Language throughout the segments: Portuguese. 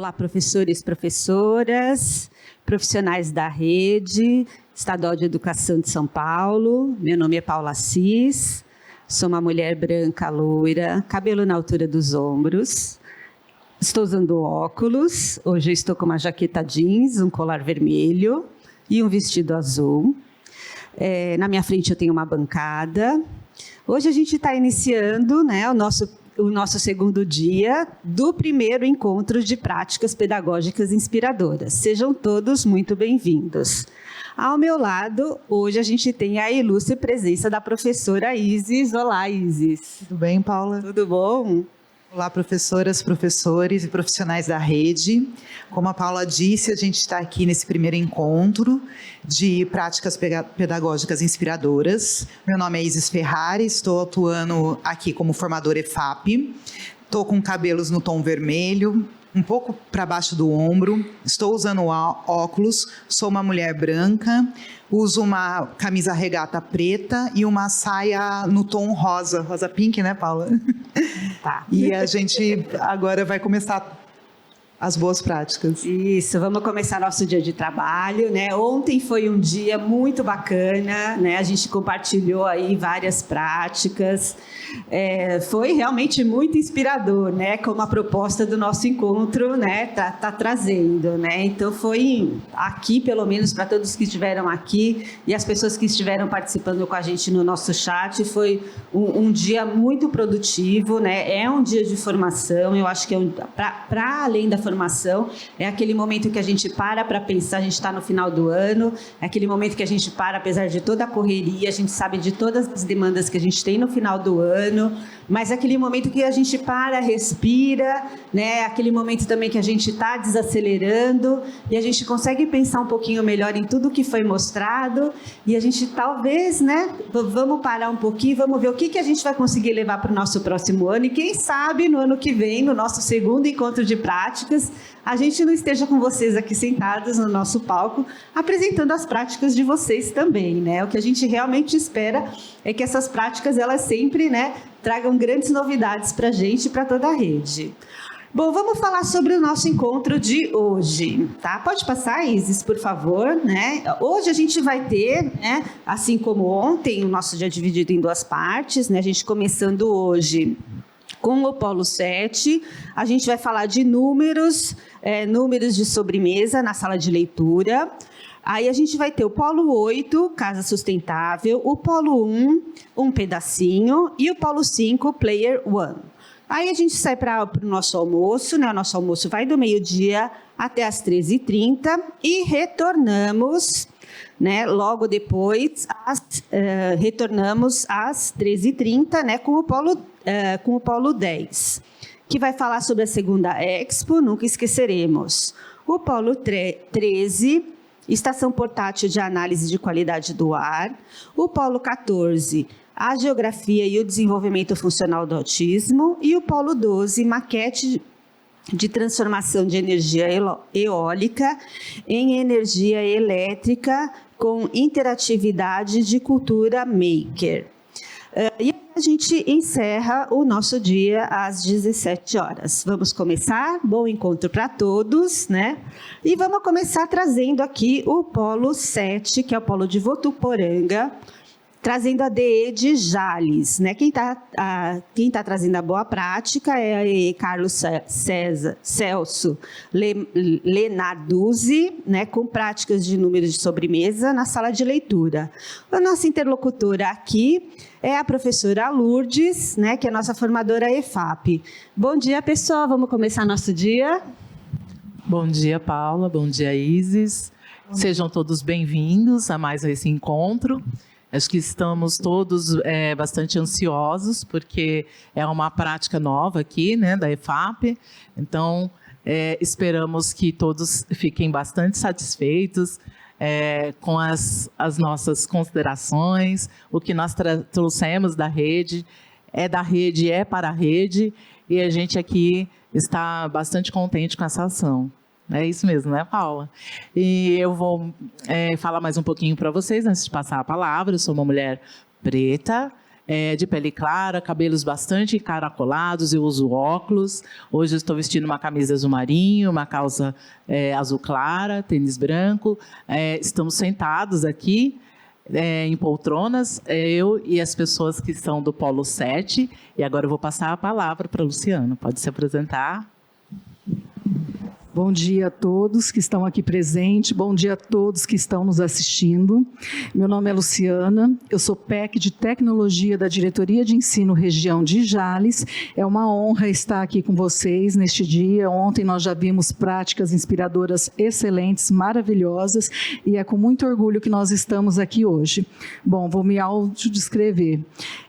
Olá, professores e professoras, profissionais da Rede Estadual de Educação de São Paulo. Meu nome é Paula Assis, sou uma mulher branca, loira, cabelo na altura dos ombros. Estou usando óculos, hoje eu estou com uma jaqueta jeans, um colar vermelho e um vestido azul. Na minha frente eu tenho uma bancada. Hoje a gente está iniciando, né, o nosso segundo dia do primeiro encontro de práticas pedagógicas inspiradoras. Sejam todos muito bem-vindos. Ao meu lado, hoje a gente tem a ilustre presença da professora Isis. Olá, Isis. Tudo bem, Paula? Tudo bom? Olá, professoras, professores e profissionais da rede. Como a Paula disse, a gente está aqui nesse primeiro encontro de práticas pedagógicas inspiradoras. Meu nome é Isis Ferrari, estou atuando aqui como formadora EFAP. Estou com cabelos no tom vermelho, um pouco para baixo do ombro. Estou usando óculos, sou uma mulher branca. Uso uma camisa regata preta e uma saia no tom rosa, rosa pink, né, Paula? Tá. E a gente agora vai começar as boas práticas. Isso, vamos começar nosso dia de trabalho, né? Ontem foi um dia muito bacana, né? A gente compartilhou aí várias práticas. Foi realmente muito inspirador, né? Como a proposta do nosso encontro, né? Tá trazendo, né? Então foi aqui, pelo menos para todos que estiveram aqui e as pessoas que estiveram participando com a gente no nosso chat, foi um dia muito produtivo, né? É um dia de formação. Eu acho que para além da formação, é aquele momento que a gente para pensar, a gente está no final do ano, é aquele momento que a gente para, apesar de toda a correria, a gente sabe de todas as demandas que a gente tem no final do ano, mas é aquele momento que a gente para, respira, né? É aquele momento também que a gente está desacelerando e a gente consegue pensar um pouquinho melhor em tudo que foi mostrado e a gente talvez, né, vamos parar um pouquinho, vamos ver o que a gente vai conseguir levar para o nosso próximo ano e quem sabe no ano que vem, no nosso segundo encontro de práticas, a gente não esteja com vocês aqui sentados no nosso palco, apresentando as práticas de vocês também, né? O que a gente realmente espera é que essas práticas, elas sempre, né, tragam grandes novidades para a gente e para toda a rede. Bom, vamos falar sobre o nosso encontro de hoje, tá? Pode passar, Isis, por favor, né? Hoje a gente vai ter, né, assim como ontem, o nosso dia é dividido em duas partes, né? A gente começando hoje com o Polo 7, a gente vai falar de números de sobremesa na sala de leitura. Aí a gente vai ter o Polo 8, Casa Sustentável, o Polo 1, Um Pedacinho, e o Polo 5, Player One. Aí a gente sai para o nosso almoço, né? O nosso almoço vai do meio-dia até as 13h30 e retornamos, né, logo depois, retornamos às 13h30, né, com o Polo 10, que vai falar sobre a segunda Expo, nunca esqueceremos. O Polo 13, Estação Portátil de Análise de Qualidade do Ar. O Polo 14, a Geografia e o Desenvolvimento Funcional do Autismo. E o Polo 12, Maquete de transformação de energia eólica em energia elétrica com interatividade de cultura maker. E a gente encerra o nosso dia às 17 horas. Vamos começar? Bom encontro para todos, né? E vamos começar trazendo aqui o Polo 7, que é o Polo de Votuporanga, trazendo a DE de Jales, né? Quem tá trazendo a boa prática é Carlos Celso Lenarduzzi, né? Com práticas de números de sobremesa na sala de leitura. A nossa interlocutora aqui é a professora Lourdes, né? Que é a nossa formadora EFAP. Bom dia, pessoal. Vamos começar nosso dia? Bom dia, Paula. Bom dia, Isis. Sejam todos bem-vindos a mais esse encontro. Acho que estamos todos bastante ansiosos, porque é uma prática nova aqui, né, da EFAP. Então, esperamos que todos fiquem bastante satisfeitos com as nossas considerações. O que nós trouxemos da rede é para a rede, e a gente aqui está bastante contente com essa ação. É isso mesmo, né, Paula? E eu vou falar mais um pouquinho para vocês antes de passar a palavra. Eu sou uma mulher preta, de pele clara, cabelos bastante encaracolados, eu uso óculos. Hoje eu estou vestindo uma camisa azul marinho, uma calça azul clara, tênis branco. Estamos sentados aqui em poltronas, eu e as pessoas que são do Polo 7. E agora eu vou passar a palavra para a Luciana. Pode se apresentar. Bom dia a todos que estão aqui presentes, bom dia a todos que estão nos assistindo. Meu nome é Luciana, eu sou PEC de Tecnologia da Diretoria de Ensino Região de Jales. É uma honra estar aqui com vocês neste dia. Ontem nós já vimos práticas inspiradoras excelentes, maravilhosas, e é com muito orgulho que nós estamos aqui hoje. Bom, vou me autodescrever.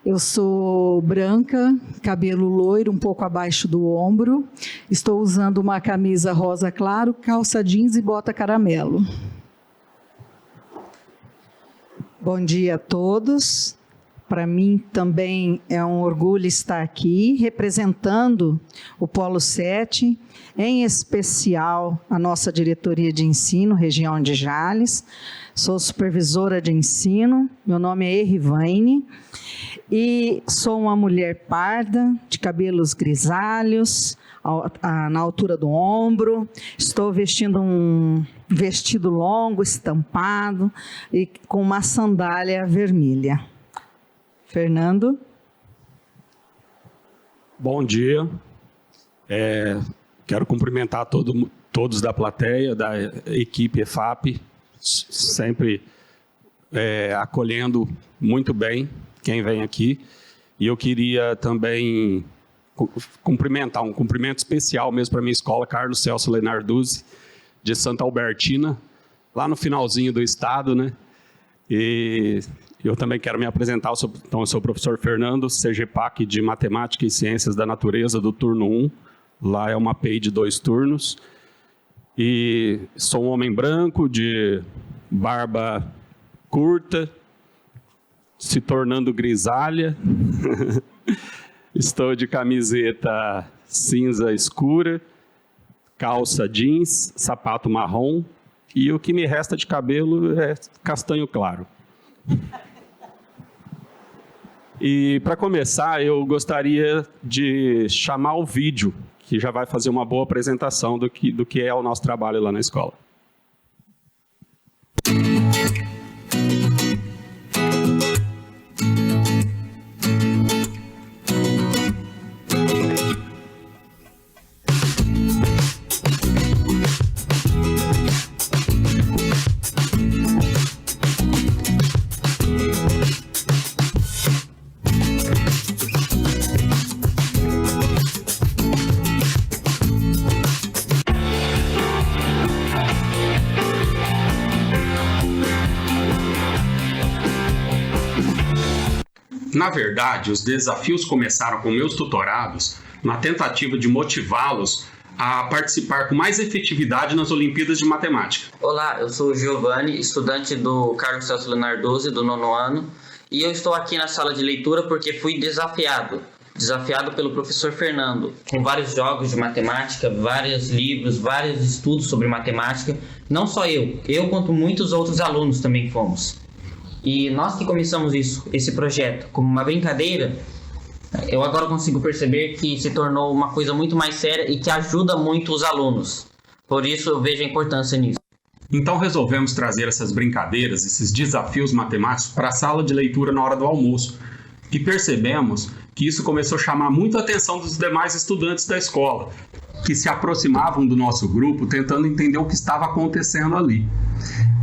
Eu sou branca, cabelo loiro, um pouco abaixo do ombro, estou usando uma camisa rosa claro, calça jeans e bota caramelo. Bom dia a todos. Para mim também é um orgulho estar aqui representando o Polo 7, em especial a nossa diretoria de ensino, região de Jales. Sou supervisora de ensino, meu nome é Erivaine e sou uma mulher parda, de cabelos grisalhos, na altura do ombro. Estou vestindo um vestido longo, estampado e com uma sandália vermelha. Fernando. Bom dia. Quero cumprimentar todos da plateia, da equipe EFAP, sempre acolhendo muito bem quem vem aqui. E eu queria também cumprimentar, um cumprimento especial mesmo para a minha escola, Carlos Celso Lenarduzzi, de Santa Albertina, lá no finalzinho do estado, né? E eu também quero me apresentar, eu sou o professor Fernando, CGPAC de Matemática e Ciências da Natureza, do turno 1, lá é uma PEI de 2 turnos, e sou um homem branco, de barba curta, se tornando grisalha. Estou de camiseta cinza escura, calça jeans, sapato marrom, e o que me resta de cabelo é castanho claro. E para começar, eu gostaria de chamar o vídeo, que já vai fazer uma boa apresentação do que é o nosso trabalho lá na escola. Na verdade, os desafios começaram com meus tutorados na tentativa de motivá-los a participar com mais efetividade nas Olimpíadas de Matemática. Olá, eu sou o Giovanni, estudante do Carlos Celso Lenarduzzi, do 9º ano, e eu estou aqui na sala de leitura porque fui desafiado pelo professor Fernando, com vários jogos de matemática, vários livros, vários estudos sobre matemática. Não só eu quanto muitos outros alunos também fomos. E nós que começamos esse projeto como uma brincadeira, eu agora consigo perceber que se tornou uma coisa muito mais séria e que ajuda muito os alunos. Por isso eu vejo a importância nisso. Então resolvemos trazer essas brincadeiras, esses desafios matemáticos para a sala de leitura na hora do almoço. E percebemos que isso começou a chamar muito a atenção dos demais estudantes da escola, que se aproximavam do nosso grupo tentando entender o que estava acontecendo ali.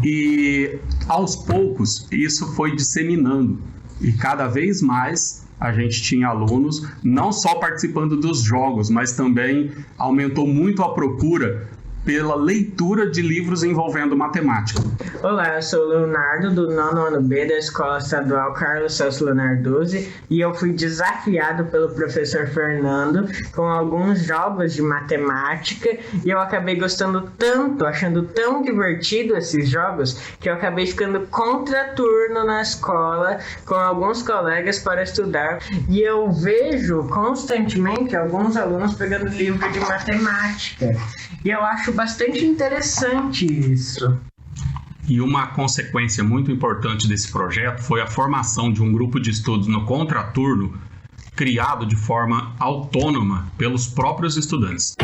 E aos poucos isso foi disseminando e cada vez mais a gente tinha alunos não só participando dos jogos, mas também aumentou muito a procura pela leitura de livros envolvendo matemática. Olá, eu sou o Leonardo, do 9º ano B da Escola Estadual Carlos Celso Lenarduzzi, e eu fui desafiado pelo professor Fernando com alguns jogos de matemática, e eu acabei gostando tanto, achando tão divertido esses jogos, que eu acabei ficando contraturno na escola com alguns colegas para estudar, e eu vejo constantemente alguns alunos pegando livro de matemática, e eu acho bastante interessante isso. E uma consequência muito importante desse projeto foi a formação de um grupo de estudos no contraturno criado de forma autônoma pelos próprios estudantes.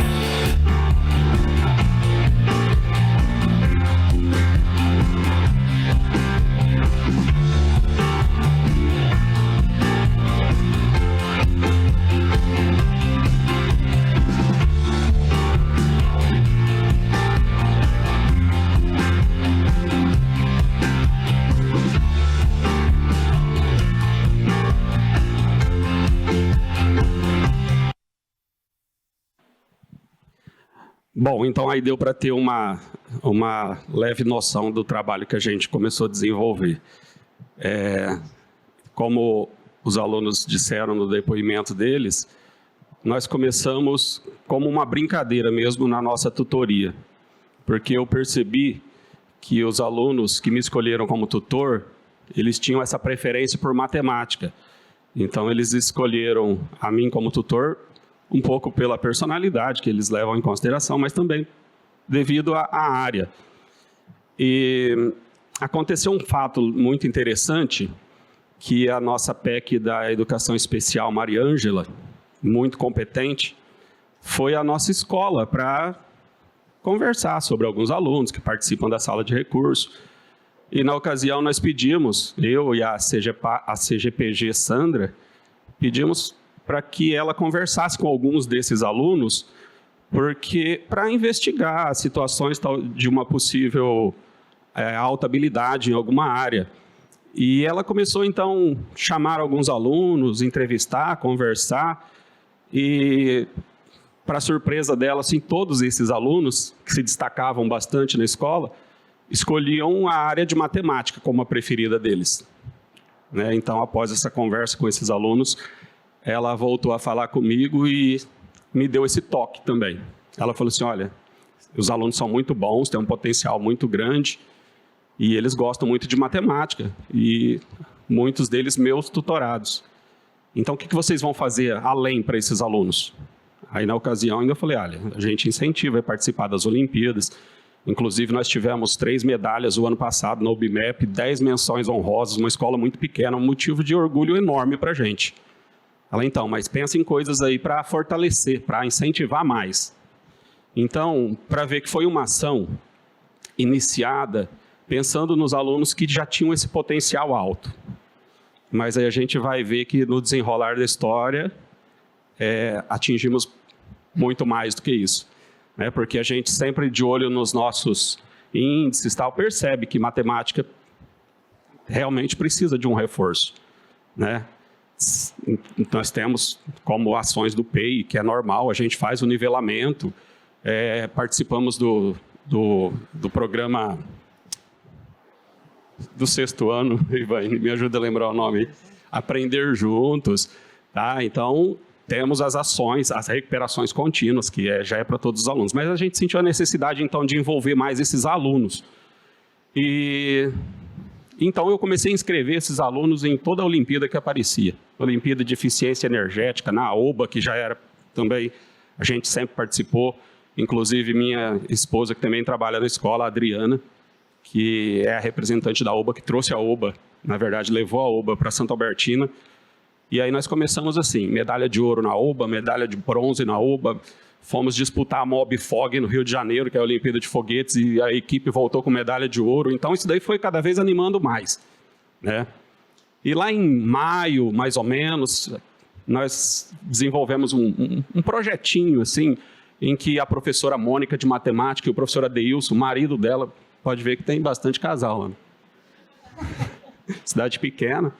Bom, então aí deu para ter uma leve noção do trabalho que a gente começou a desenvolver. Como os alunos disseram no depoimento deles, nós começamos como uma brincadeira mesmo na nossa tutoria, porque eu percebi que os alunos que me escolheram como tutor, eles tinham essa preferência por matemática. Então, eles escolheram a mim como tutor um pouco pela personalidade que eles levam em consideração, mas também devido à área. E aconteceu um fato muito interessante, que a nossa PEC da Educação Especial, Mariângela, muito competente, foi à nossa escola para conversar sobre alguns alunos que participam da sala de recurso. E, na ocasião, nós pedimos, eu e a CGPG Sandra, pedimos para que ela conversasse com alguns desses alunos, porque para investigar situações de uma possível alta habilidade em alguma área. E ela começou, então, a chamar alguns alunos, entrevistar, conversar, e, para surpresa dela, assim, todos esses alunos, que se destacavam bastante na escola, escolhiam a área de matemática como a preferida deles. Então, após essa conversa com esses alunos, ela voltou a falar comigo e me deu esse toque também. Ela falou assim, olha, os alunos são muito bons, têm um potencial muito grande e eles gostam muito de matemática e muitos deles meus tutorados. Então, o que vocês vão fazer além para esses alunos? Aí, na ocasião, ainda falei, olha, a gente incentiva a participar das Olimpíadas. Inclusive, nós tivemos 3 medalhas o ano passado na UBMEP, 10 menções honrosas, uma escola muito pequena, um motivo de orgulho enorme para a gente. Ela, então, mas pensa em coisas aí para fortalecer, para incentivar mais. Então, para ver que foi uma ação iniciada pensando nos alunos que já tinham esse potencial alto. Mas aí a gente vai ver que no desenrolar da história atingimos muito mais do que isso. Porque a gente sempre de olho nos nossos índices tal, percebe que matemática realmente precisa de um reforço. Nós temos como ações do PEI, que é normal, a gente faz o nivelamento, participamos do programa do 6º ano, Ivan, me ajuda a lembrar o nome, Aprender Juntos, tá? Então, temos as ações, as recuperações contínuas, que já é para todos os alunos, mas a gente sentiu a necessidade, então, de envolver mais esses alunos. Então, eu comecei a inscrever esses alunos em toda a Olimpíada que aparecia. Olimpíada de Eficiência Energética, na AOBA, que já era também, a gente sempre participou, inclusive minha esposa, que também trabalha na escola, a Adriana, que é a representante da AOBA, que trouxe a AOBA, na verdade, levou a AOBA para Santa Albertina. E aí nós começamos assim, medalha de ouro na AOBA, medalha de bronze na AOBA, fomos disputar a Mob Fog no Rio de Janeiro, que é a Olimpíada de Foguetes, e a equipe voltou com medalha de ouro. Então, isso daí foi cada vez animando mais. E lá em maio, mais ou menos, nós desenvolvemos um projetinho, assim, em que a professora Mônica de matemática e o professor Adeilson, o marido dela, pode ver que tem bastante casal lá. Cidade pequena.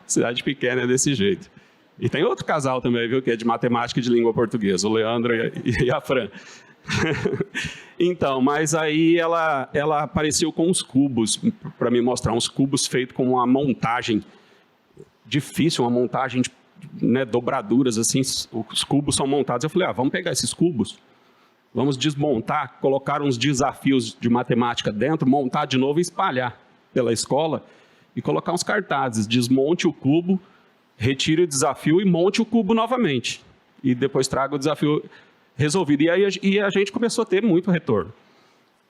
Cidade pequena é desse jeito. E tem outro casal também, viu, que é de matemática e de língua portuguesa, o Leandro e a Fran. Então, mas aí ela apareceu com uns cubos, para me mostrar, uns cubos feitos com uma montagem difícil, uma montagem de dobraduras, assim, os cubos são montados. Eu falei, vamos pegar esses cubos, vamos desmontar, colocar uns desafios de matemática dentro, montar de novo e espalhar pela escola e colocar uns cartazes, desmonte o cubo, retire o desafio e monte o cubo novamente. E depois traga o desafio resolvido. E aí a gente começou a ter muito retorno.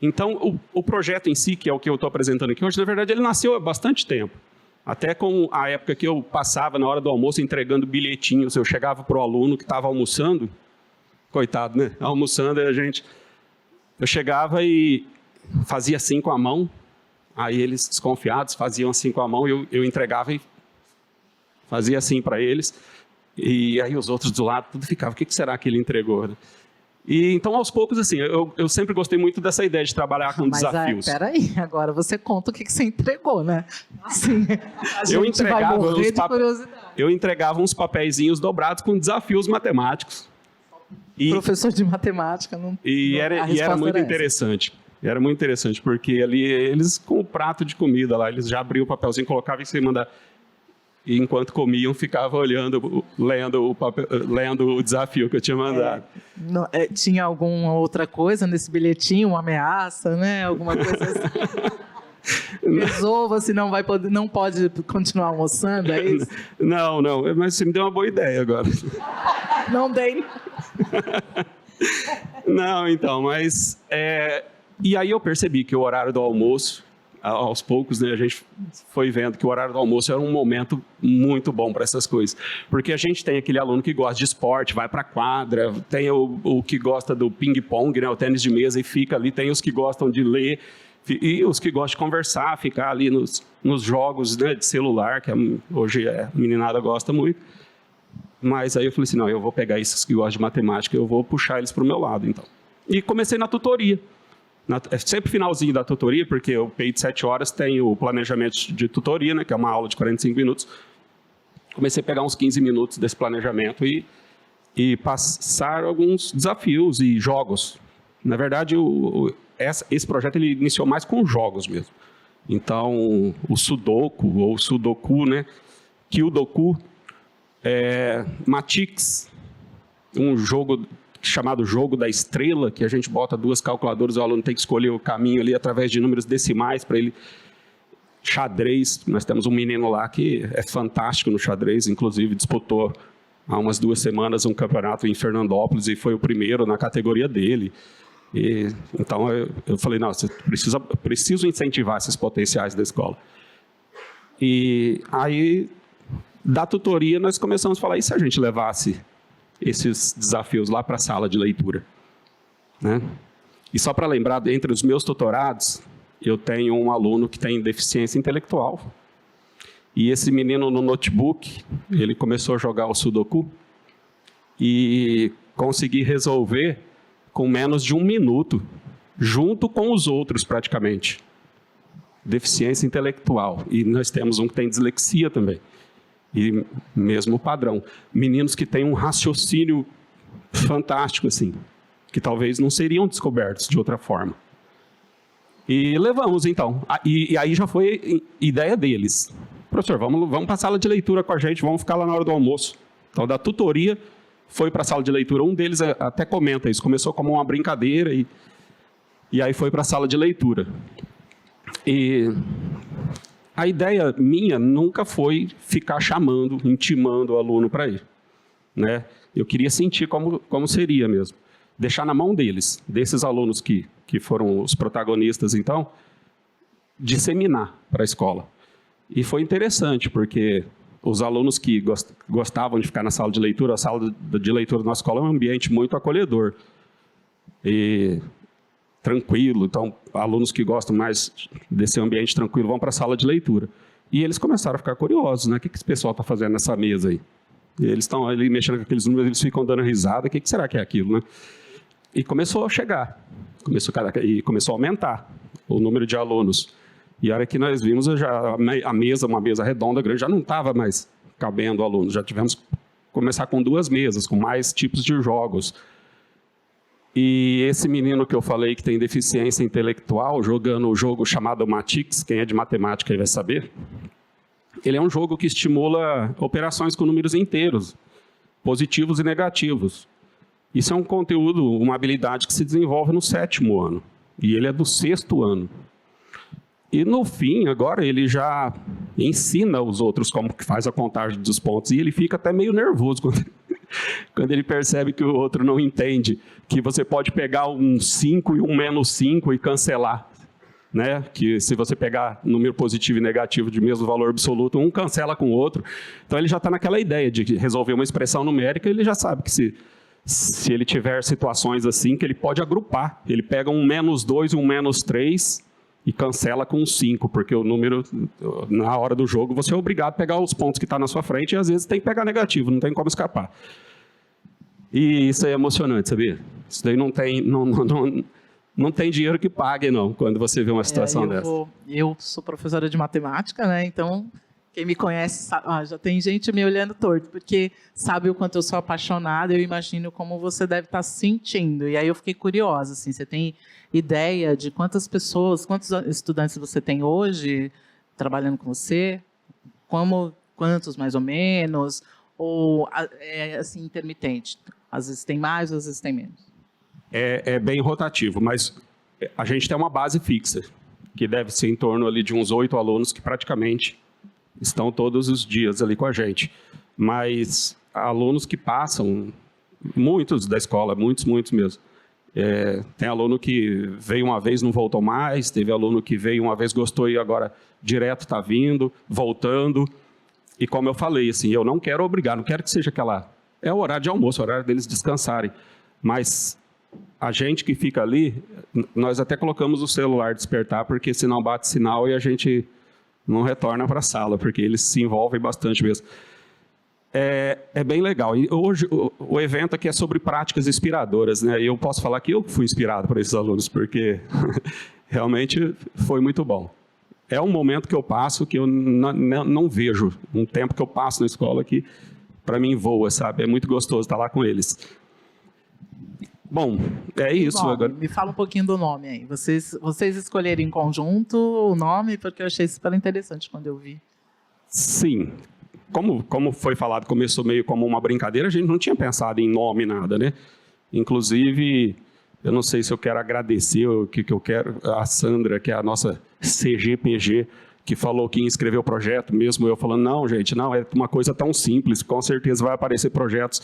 Então, o projeto em si, que é o que eu estou apresentando aqui hoje, na verdade, ele nasceu há bastante tempo. Até com a época que eu passava na hora do almoço entregando bilhetinhos, eu chegava para o aluno que estava almoçando, coitado, né? Almoçando, eu chegava e fazia assim com a mão, aí eles, desconfiados, faziam assim com a mão, eu entregava e fazia assim para eles, e aí os outros do lado, tudo ficava, o que será que ele entregou, né? E então, aos poucos, assim, eu sempre gostei muito dessa ideia de trabalhar com desafios. Mas, peraí, agora você conta o que você entregou, né? Assim, eu entregava uns papeizinhos dobrados com desafios matemáticos. Professor de matemática. E era muito interessante. Era muito interessante, porque ali eles, com o prato de comida lá, eles já abriam o papelzinho, colocavam em cima da... E enquanto comiam, ficava olhando, lendo o desafio que eu tinha mandado. Tinha alguma outra coisa nesse bilhetinho, uma ameaça, né? Alguma coisa assim? Resolva, se não pode continuar almoçando, é isso? Não, mas você me deu uma boa ideia agora. Não dei. Não, então, mas... E aí eu percebi que o horário do almoço, aos poucos, né, a gente foi vendo que o horário do almoço era um momento muito bom para essas coisas. Porque a gente tem aquele aluno que gosta de esporte, vai para a quadra, tem o que gosta do ping-pong, né, o tênis de mesa, e fica ali, tem os que gostam de ler, e os que gostam de conversar, ficar ali nos jogos, né, de celular, que hoje a meninada gosta muito. Mas aí eu falei assim, não, eu vou pegar esses que gostam de matemática, eu vou puxar eles para o meu lado, então. E comecei na tutoria. Sempre finalzinho da tutoria, porque o PEI de 7 horas tem o planejamento de tutoria, né, que é uma aula de 45 minutos. Comecei a pegar uns 15 minutos desse planejamento e passar alguns desafios e jogos. Na verdade, esse projeto ele iniciou mais com jogos mesmo. Então, o Sudoku, ou Sudoku, né, Kyudoku, Matix, um jogo chamado Jogo da Estrela, que a gente bota 2 calculadoras, o aluno tem que escolher o caminho ali através de números decimais para ele... Xadrez, nós temos um menino lá que é fantástico no xadrez, inclusive disputou há umas 2 semanas um campeonato em Fernandópolis e foi o primeiro na categoria dele. Então eu falei, não, você preciso incentivar esses potenciais da escola. E aí, da tutoria, nós começamos a falar, e se a gente levasse esses desafios lá para a sala de leitura, né? E só para lembrar, entre os meus tutorados, eu tenho um aluno que tem deficiência intelectual. E esse menino no notebook, ele começou a jogar o Sudoku e consegui resolver com menos de 1 minuto, junto com os outros praticamente. Deficiência intelectual. E nós temos um que tem dislexia também. E mesmo padrão. Meninos que têm um raciocínio fantástico, assim, que talvez não seriam descobertos de outra forma. E levamos, então. E aí já foi ideia deles. Professor, vamos para a sala de leitura com a gente, vamos ficar lá na hora do almoço. Então, da tutoria, foi para a sala de leitura. Um deles até comenta isso. Começou como uma brincadeira e aí foi para a sala de leitura. E... a ideia minha nunca foi ficar chamando, intimando o aluno para ir, né? Eu queria sentir como seria mesmo. Deixar na mão deles, desses alunos que foram os protagonistas, então, disseminar para a escola. E foi interessante, porque os alunos que gostavam de ficar na sala de leitura, a sala de leitura da nossa escola é um ambiente muito acolhedor. E... tranquilo, então alunos que gostam mais desse ambiente tranquilo vão para a sala de leitura. E eles começaram a ficar curiosos, né? O que esse pessoal está fazendo nessa mesa aí? E eles estão ali mexendo com aqueles números, eles ficam dando risada, o que será que é aquilo, né? E começou a chegar, começou a aumentar o número de alunos. E a hora que nós vimos, a mesa, uma mesa redonda grande, já não estava mais cabendo alunos, já tivemos que começar com 2 mesas, com mais tipos de jogos. E esse menino que eu falei que tem deficiência intelectual, jogando o jogo chamado Matix, quem é de matemática aí vai saber, ele é um jogo que estimula operações com números inteiros, positivos e negativos. Isso é um conteúdo, uma habilidade que se desenvolve no 7º ano, e ele é do 6º ano. E no fim, agora, ele já ensina os outros como que faz a contagem dos pontos, e ele fica até meio nervoso Quando ele percebe que o outro não entende, que você pode pegar um 5 e um -5 e cancelar. Né? Que se você pegar número positivo e negativo de mesmo valor absoluto, um cancela com o outro. Então ele já está naquela ideia de resolver uma expressão numérica, ele já sabe que se ele tiver situações assim, que ele pode agrupar. Ele pega um -2 e um -3 e cancela com um 5, porque o número, na hora do jogo, você é obrigado a pegar os pontos que estão na sua frente e às vezes tem que pegar negativo, não tem como escapar. E isso é emocionante, sabia? Isso daí não tem dinheiro que pague, não, quando você vê uma situação dessa. Eu sou professora de matemática, né? Então, quem me conhece sabe, já tem gente me olhando torto, porque sabe o quanto eu sou apaixonada, eu imagino como você deve estar se sentindo. E aí eu fiquei curiosa, assim, você tem ideia de quantas pessoas, quantos estudantes você tem hoje trabalhando com você? Quantos, mais ou menos? Ou é assim, intermitente? Às vezes tem mais, às vezes tem menos. É bem rotativo, mas a gente tem uma base fixa, que deve ser em torno ali de uns 8 alunos que praticamente estão todos os dias ali com a gente. Mas alunos que passam, muitos da escola, muitos mesmo. Tem aluno que veio uma vez, não voltou mais, teve aluno que veio uma vez, gostou e agora direto está vindo, voltando. E como eu falei, assim, eu não quero obrigar, não quero que seja aquela... É o horário de almoço, o horário deles descansarem. Mas a gente que fica ali, nós até colocamos o celular despertar, porque senão bate sinal e a gente não retorna para a sala, porque eles se envolvem bastante mesmo. É bem legal. E hoje o evento aqui é sobre práticas inspiradoras, né? E eu posso falar que eu fui inspirado por esses alunos, porque realmente foi muito bom. É um momento que eu passo que eu não vejo, um tempo que eu passo na escola que para mim voa, sabe? É muito gostoso estar lá com eles. Bom, é isso. Agora. Me fala um pouquinho do nome aí. Vocês escolheram em conjunto o nome, porque eu achei super interessante quando eu vi. Sim. Como foi falado, começou meio como uma brincadeira, a gente não tinha pensado em nome, nada, né? Inclusive, eu não sei se eu quero agradecer o que eu quero, a Sandra, que é a nossa CGPG, que falou que ia inscrever o projeto, mesmo eu falando, não, gente, não, é uma coisa tão simples, com certeza vai aparecer projetos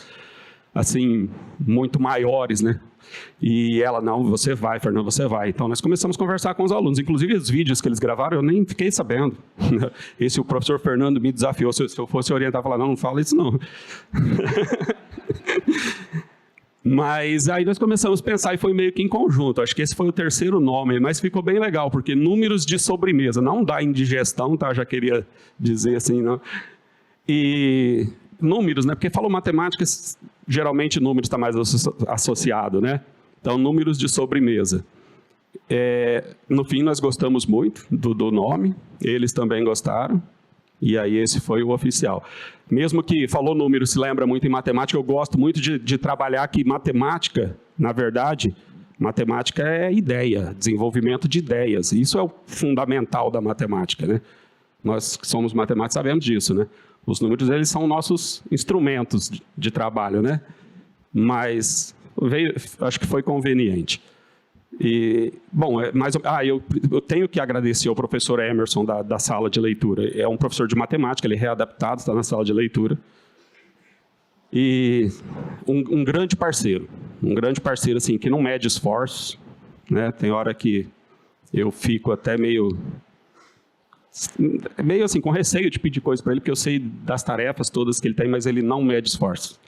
assim, muito maiores, né? E ela, não, você vai, Fernando, você vai. Então, nós começamos a conversar com os alunos. Inclusive, os vídeos que eles gravaram, eu nem fiquei sabendo. Esse o professor Fernando me desafiou. Se eu fosse orientar, falar, não fala isso, não. Mas aí nós começamos a pensar e foi meio que em conjunto. Acho que esse foi o terceiro nome, mas ficou bem legal, porque números de sobremesa, não dá indigestão, tá? Já queria dizer assim, não. E números, né? Porque falou matemática, geralmente números está mais associado, né? Então, números de sobremesa. No fim, nós gostamos muito do nome, eles também gostaram, e aí esse foi o oficial. Mesmo que falou número, se lembra muito em matemática, eu gosto muito de trabalhar que matemática, na verdade, matemática é ideia, desenvolvimento de ideias. Isso é o fundamental da matemática, né? Nós que somos matemáticos sabemos disso, né? Os números, eles são nossos instrumentos de trabalho, né? Mas acho que foi conveniente. E, bom, eu tenho que agradecer ao professor Emerson da sala de leitura. É um professor de matemática, ele é readaptado, está na sala de leitura. E um grande parceiro assim, que não mede esforços, né? Tem hora que eu fico até meio assim, com receio de pedir coisa para ele, porque eu sei das tarefas todas que ele tem, mas ele não mede esforço.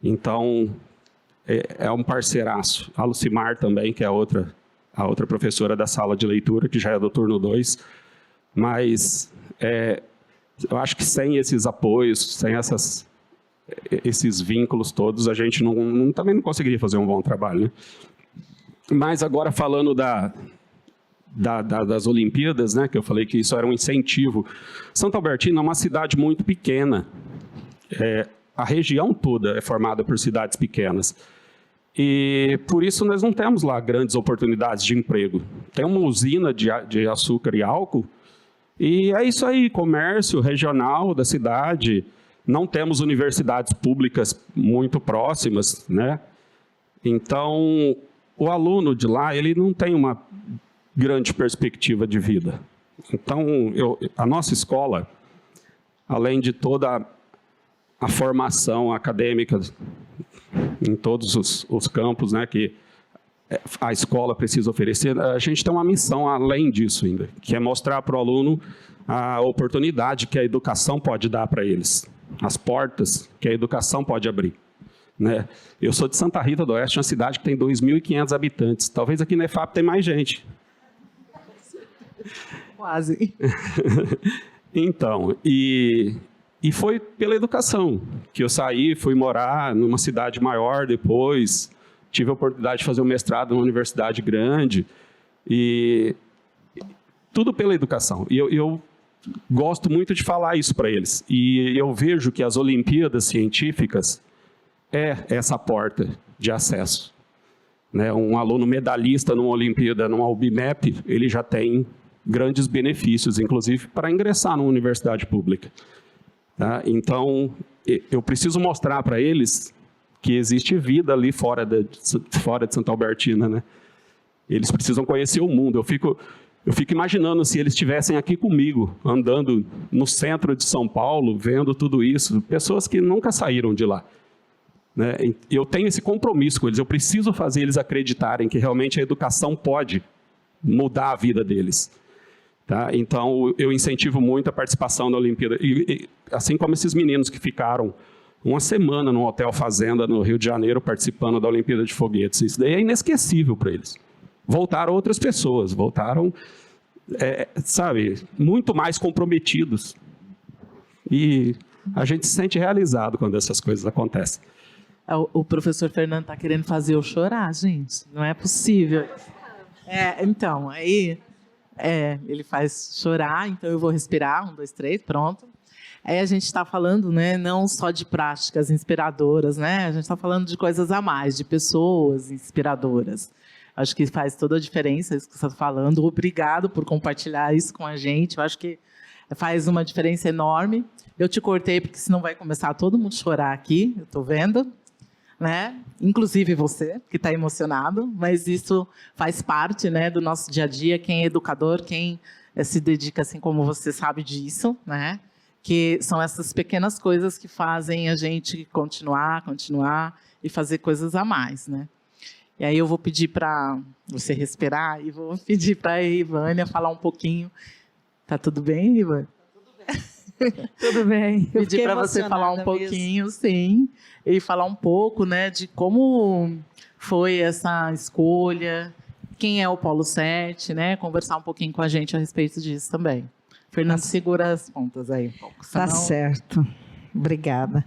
Então, é um parceiraço. A Lucimar também, que é a outra professora da sala de leitura, que já é do turno 2. Mas eu acho que sem esses apoios, sem esses vínculos todos, a gente também não conseguiria fazer um bom trabalho, né? Mas agora falando das Olimpíadas, né, que eu falei que isso era um incentivo. Santo Albertino é uma cidade muito pequena. A região toda é formada por cidades pequenas. E por isso nós não temos lá grandes oportunidades de emprego. Tem uma usina de açúcar e álcool, e é isso aí, comércio regional da cidade. Não temos universidades públicas muito próximas, né? Então, o aluno de lá, ele não tem uma grande perspectiva de vida. Então, a nossa escola, além de toda a formação acadêmica em todos os campos, né, que a escola precisa oferecer, a gente tem uma missão além disso ainda, que é mostrar para o aluno a oportunidade que a educação pode dar para eles, as portas que a educação pode abrir. Né? Eu sou de Santa Rita do Oeste, uma cidade que tem 2.500 habitantes. Talvez aqui na EFAP tem mais gente. Quase. Então, e foi pela educação que eu saí, fui morar numa cidade maior depois, tive a oportunidade de fazer um mestrado numa universidade grande, e tudo pela educação. E eu gosto muito de falar isso para eles. E eu vejo que as Olimpíadas Científicas é essa porta de acesso. Né? Um aluno medalhista numa Olimpíada, numa UBMEP, ele já tem grandes benefícios, inclusive, para ingressar numa universidade pública. Tá? Então, eu preciso mostrar para eles que existe vida ali fora de Santa Albertina. Né? Eles precisam conhecer o mundo. Eu fico imaginando se eles estivessem aqui comigo, andando no centro de São Paulo, vendo tudo isso, pessoas que nunca saíram de lá. Né? Eu tenho esse compromisso com eles, eu preciso fazer eles acreditarem que realmente a educação pode mudar a vida deles. Tá? Então, eu incentivo muito a participação da Olimpíada. E, assim como esses meninos que ficaram uma semana no Hotel Fazenda, no Rio de Janeiro, participando da Olimpíada de Foguetes. Isso daí é inesquecível para eles. Voltaram outras pessoas, voltaram, muito mais comprometidos. E a gente se sente realizado quando essas coisas acontecem. O professor Fernando está querendo fazer eu chorar, gente. Não é possível. Então, aí ele faz chorar, então eu vou respirar, 1, 2, 3, pronto. Aí a gente está falando, né, não só de práticas inspiradoras, né? A gente está falando de coisas a mais, de pessoas inspiradoras. Acho que faz toda a diferença isso que você está falando. Obrigado por compartilhar isso com a gente. Eu acho que faz uma diferença enorme. Eu te cortei porque senão vai começar todo mundo a chorar aqui, eu estou vendo. Né? Inclusive você, que está emocionado, mas isso faz parte, né, do nosso dia a dia. Quem é educador, quem se dedica, assim como você sabe disso, né? Que são essas pequenas coisas que fazem a gente continuar e fazer coisas a mais, né? E aí eu vou pedir para você respirar e vou pedir para a Ivânia falar um pouquinho. Tá tudo bem, Ivânia? Tudo bem. Pedir para você falar um pouquinho, sim, e falar um pouco, né, de como foi essa escolha, quem é o Polo 7, né, conversar um pouquinho com a gente a respeito disso também. Fernando, segura as pontas aí um pouco. Tá certo. Obrigada.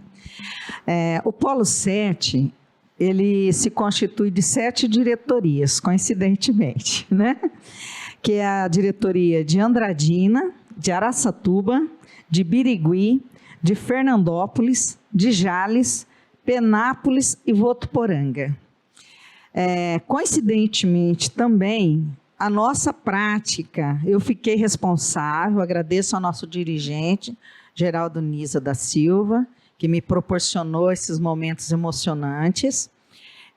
O Polo 7, ele se constitui de 7 diretorias, coincidentemente, né? Que é a diretoria de Andradina, de Araçatuba, de Birigui, de Fernandópolis, de Jales, Penápolis e Votuporanga. Coincidentemente também, a nossa prática, eu fiquei responsável, agradeço ao nosso dirigente, Geraldo Niza da Silva, que me proporcionou esses momentos emocionantes,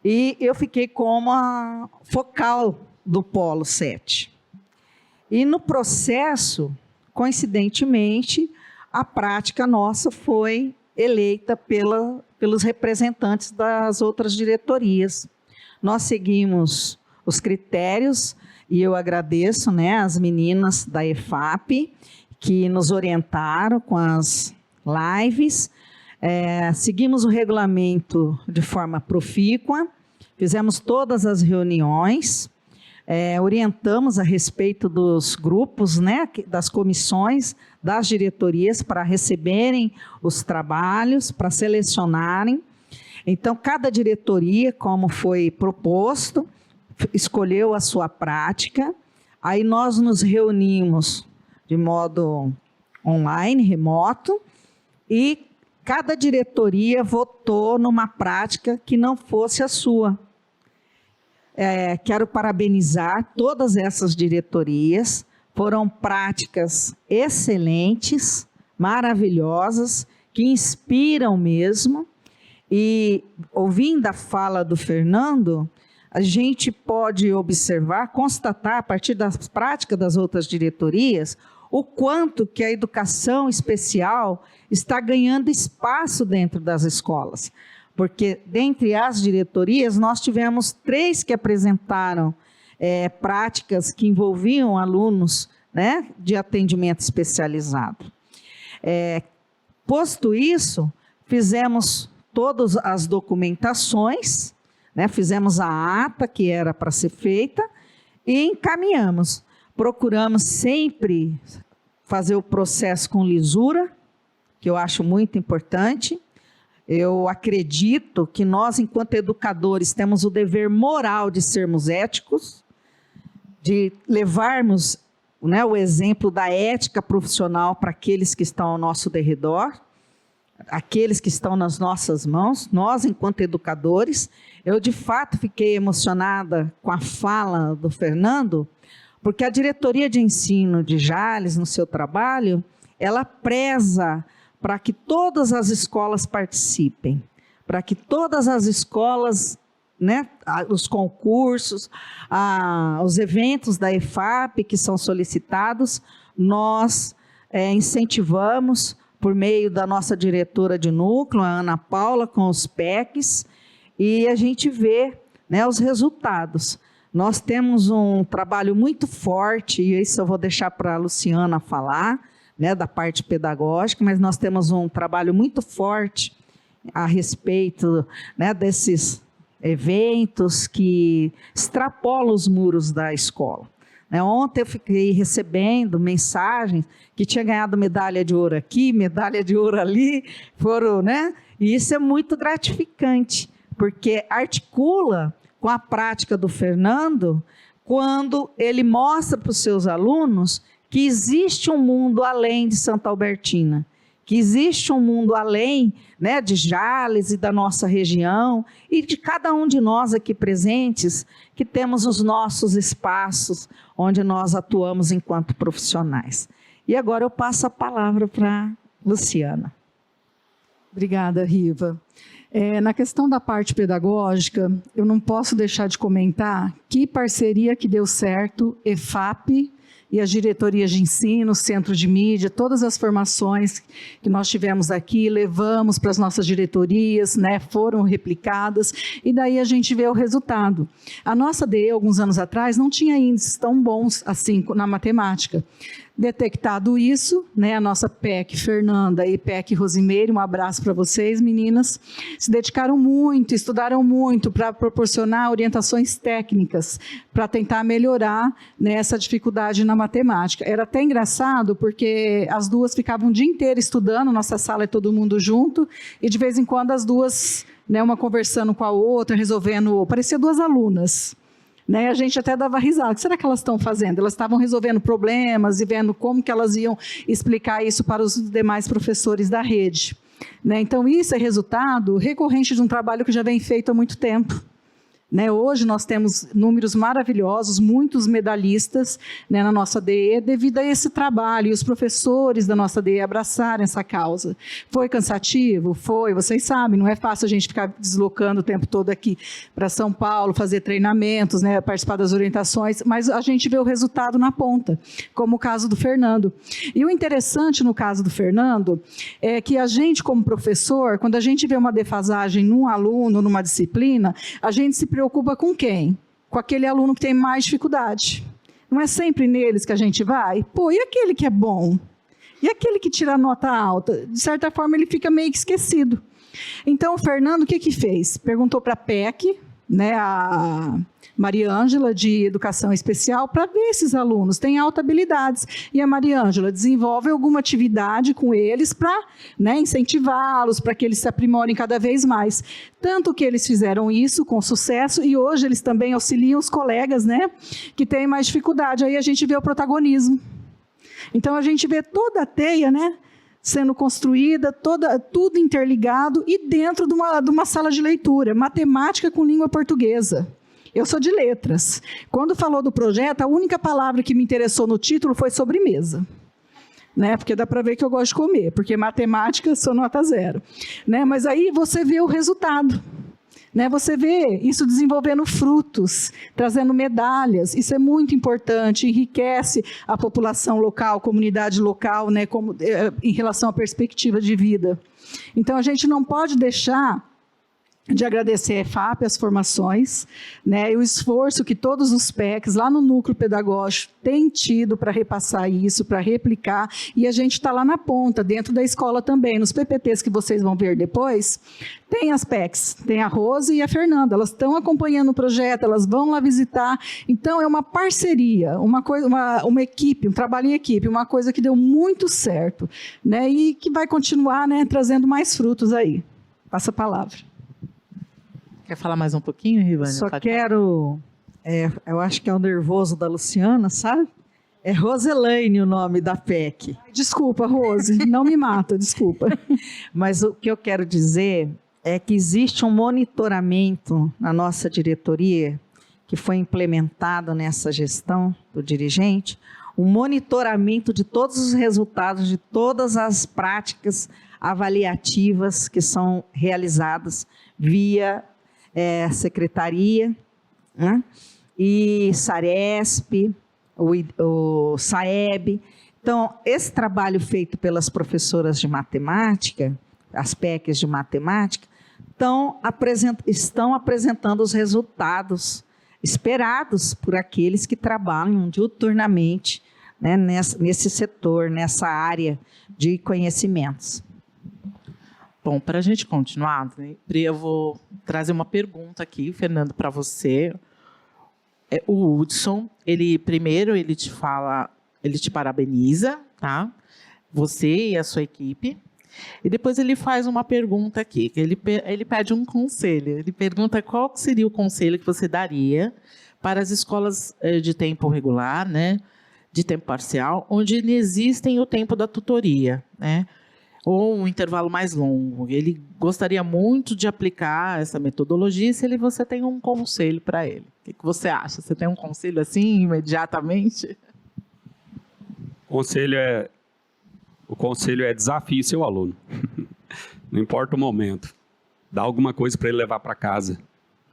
e eu fiquei como a focal do Polo 7. E no processo, coincidentemente, a prática nossa foi eleita pelos representantes das outras diretorias. Nós seguimos os critérios, e eu agradeço, né, as meninas da EFAP, que nos orientaram com as lives. Seguimos o regulamento de forma profícua, fizemos todas as reuniões, orientamos a respeito dos grupos, né, das comissões, das diretorias, para receberem os trabalhos, para selecionarem. Então, cada diretoria, como foi proposto, escolheu a sua prática. Aí nós nos reunimos de modo online, remoto, e cada diretoria votou numa prática que não fosse a sua. Quero parabenizar todas essas diretorias, foram práticas excelentes, maravilhosas, que inspiram mesmo, e ouvindo a fala do Fernando, a gente pode observar, constatar, a partir das práticas das outras diretorias, o quanto que a educação especial está ganhando espaço dentro das escolas. Porque, dentre as diretorias, nós tivemos 3 que apresentaram práticas que envolviam alunos, né, de atendimento especializado. Posto isso, fizemos todas as documentações, né, fizemos a ata que era para ser feita e encaminhamos. Procuramos sempre fazer o processo com lisura, que eu acho muito importante. Eu acredito que nós, enquanto educadores, temos o dever moral de sermos éticos, de levarmos, né, o exemplo da ética profissional para aqueles que estão ao nosso derredor, aqueles que estão nas nossas mãos, nós, enquanto educadores. Eu, de fato, fiquei emocionada com a fala do Fernando, porque a diretoria de ensino de Jales, no seu trabalho, ela preza para que todas as escolas participem, para que todas as escolas, né, os concursos, os eventos da EFAP que são solicitados, nós incentivamos por meio da nossa diretora de núcleo, a Ana Paula, com os PECs, e a gente vê, né, os resultados. Nós temos um trabalho muito forte, e isso eu vou deixar para a Luciana falar, né, da parte pedagógica, mas nós temos um trabalho muito forte a respeito, né, desses eventos que extrapolam os muros da escola. Ontem eu fiquei recebendo mensagens que tinha ganhado medalha de ouro aqui, medalha de ouro ali, né? E isso é muito gratificante, porque articula com a prática do Fernando, quando ele mostra para os seus alunos que existe um mundo além de Santa Albertina, que existe um mundo além, né, de Jales e da nossa região, e de cada um de nós aqui presentes, que temos os nossos espaços onde nós atuamos enquanto profissionais. E agora eu passo a palavra para a Luciana. Obrigada, Riva. Na questão da parte pedagógica, eu não posso deixar de comentar que parceria que deu certo, EFAP e as diretorias de ensino, centro de mídia, todas as formações que nós tivemos aqui, levamos para as nossas diretorias, né, foram replicadas, e daí a gente vê o resultado. A nossa DE, alguns anos atrás, não tinha índices tão bons assim na matemática. Detectado isso, né, a nossa PEC Fernanda e PEC Rosimeire, um abraço para vocês, meninas, se dedicaram muito, estudaram muito para proporcionar orientações técnicas, para tentar melhorar, né, essa dificuldade na matemática. Era até engraçado, porque as duas ficavam o dia inteiro estudando, nossa sala é todo mundo junto, e de vez em quando as duas, né, uma conversando com a outra, resolvendo, parecia 2 alunas. Né, a gente até dava risada. O que será que elas estão fazendo? Elas estavam resolvendo problemas e vendo como que elas iam explicar isso para os demais professores da rede. Né, então, isso é resultado recorrente de um trabalho que já vem feito há muito tempo. Né, hoje nós temos números maravilhosos, muitos medalhistas, né, na nossa DE, devido a esse trabalho, e os professores da nossa DE abraçaram essa causa. Foi cansativo? Foi, vocês sabem, não é fácil a gente ficar deslocando o tempo todo aqui para São Paulo, fazer treinamentos, né, participar das orientações, mas a gente vê o resultado na ponta, como o caso do Fernando. E o interessante no caso do Fernando é que a gente, como professor, quando a gente vê uma defasagem num aluno, numa disciplina, a gente se preocupa com quem? Com aquele aluno que tem mais dificuldade. Não é sempre neles que a gente vai? Pô, e aquele que é bom? E aquele que tira nota alta? De certa forma, ele fica meio que esquecido. Então, o Fernando, o que fez? Perguntou para a PEC, né, a Maria Ângela, de Educação Especial, para ver esses alunos têm alta habilidades. E a Maria Ângela desenvolve alguma atividade com eles para, né, incentivá-los, para que eles se aprimorem cada vez mais. Tanto que eles fizeram isso com sucesso, e hoje eles também auxiliam os colegas, né, que têm mais dificuldade. Aí a gente vê o protagonismo. Então, a gente vê toda a teia, né, sendo construída, tudo interligado, e dentro de uma sala de leitura, matemática com língua portuguesa. Eu sou de letras. Quando falou do projeto, a única palavra que me interessou no título foi sobremesa. Né? Porque dá para ver que eu gosto de comer, porque matemática sou nota 0. Né? Mas aí você vê o resultado. né? Você vê isso desenvolvendo frutos, trazendo medalhas. Isso é muito importante, enriquece a população local, a comunidade local, né? Em relação à perspectiva de vida. Então, a gente não pode deixar de agradecer a EFAP, as formações, né, e o esforço que todos os PECs lá no núcleo pedagógico têm tido para repassar isso, para replicar, e a gente está lá na ponta, dentro da escola também. Nos PPTs que vocês vão ver depois, tem as PECs, tem a Rose e a Fernanda, elas estão acompanhando o projeto, elas vão lá visitar. Então, é uma parceria, uma equipe, um trabalho em equipe, uma coisa que deu muito certo, né, e que vai continuar, né, trazendo mais frutos aí. Passa a palavra. Quer falar mais um pouquinho, Rivânia? Só quero... eu acho que é o nervoso da Luciana, sabe? É Roselaine o nome da PEC. Desculpa, Rose, não me mata, desculpa. Mas o que eu quero dizer é que existe um monitoramento na nossa diretoria, que foi implementado nessa gestão do dirigente, um monitoramento de todos os resultados, de todas as práticas avaliativas que são realizadas via secretaria, né? E Saresp, o SAEB. Então, esse trabalho feito pelas professoras de matemática, as PECs de matemática, estão apresentando os resultados esperados por aqueles que trabalham diuturnamente, né, nesse setor, nessa área de conhecimentos. Bom, para a gente continuar, Pri, eu vou trazer uma pergunta aqui, Fernando, para você. O Hudson, ele te parabeniza, tá? Você e a sua equipe. E depois ele faz uma pergunta aqui, que ele pede um conselho. Ele pergunta qual seria o conselho que você daria para as escolas de tempo regular, né, de tempo parcial, onde não existem o tempo da tutoria, né? Ou um intervalo mais longo. Ele gostaria muito de aplicar essa metodologia, e se você tem um conselho para ele. O que você acha? Você tem um conselho assim, imediatamente? O conselho é desafie seu aluno. Não importa o momento. Dá alguma coisa para ele levar para casa.